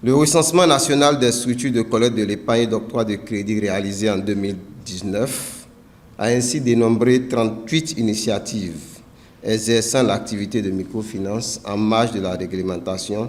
Le recensement national des structures de collecte de l'épargne et d'octroi de crédit réalisé en 2019 a ainsi dénombré 38 initiatives exerçant l'activité de microfinance en marge de la réglementation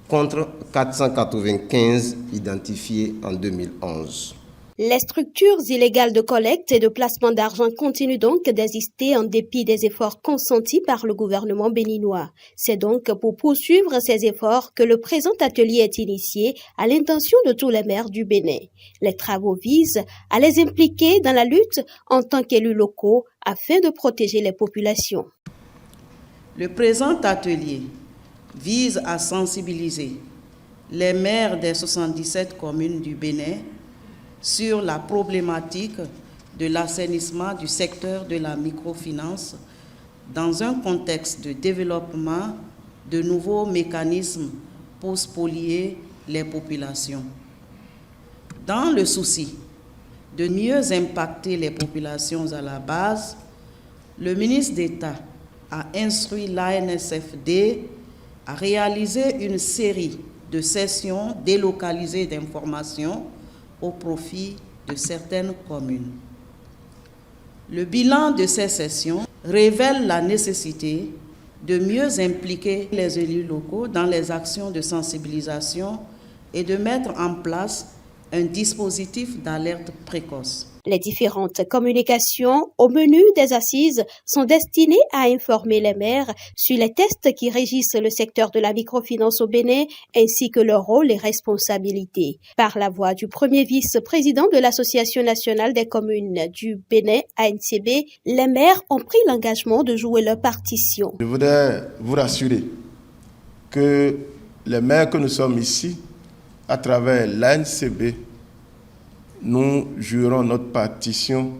contre 495 identifiées en 2011. Les structures illégales de collecte et de placement d'argent continuent donc d'exister en dépit des efforts consentis par le gouvernement béninois. C'est donc pour poursuivre ces efforts que le présent atelier est initié à l'intention de tous les maires du Bénin. Les travaux visent à les impliquer dans la lutte en tant qu'élus locaux afin de protéger les populations. Le présent atelier vise à sensibiliser les maires des 77 communes du Bénin sur la problématique de l'assainissement du secteur de la microfinance dans un contexte de développement de nouveaux mécanismes pour spolier les populations. Dans le souci de mieux impacter les populations à la base, le ministre d'État a instruit l'ANSFD à réaliser une série de sessions délocalisées d'informations au profit de certaines communes. Le bilan de ces sessions révèle la nécessité de mieux impliquer les élus locaux dans les actions de sensibilisation et de mettre en place un dispositif d'alerte précoce. Les différentes communications au menu des assises sont destinées à informer les maires sur les tests qui régissent le secteur de la microfinance au Bénin ainsi que leur rôle et responsabilités. Par la voix du premier vice-président de l'Association nationale des communes du Bénin, ANCB, les maires ont pris l'engagement de jouer leur partition. Je voudrais vous rassurer que les maires que nous sommes ici, à travers l'ANCB, nous jouerons notre partition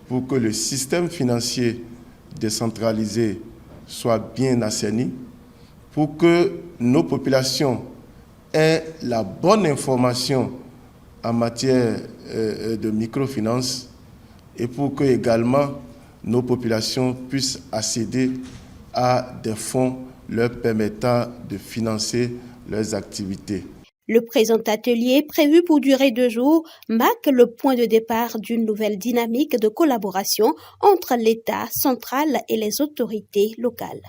pour que le système financier décentralisé soit bien assaini, pour que nos populations aient la bonne information en matière de microfinance et pour que également nos populations puissent accéder à des fonds leur permettant de financer leurs activités. Le présent atelier, prévu pour durer 2 jours, marque le point de départ d'une nouvelle dynamique de collaboration entre l'État central et les autorités locales.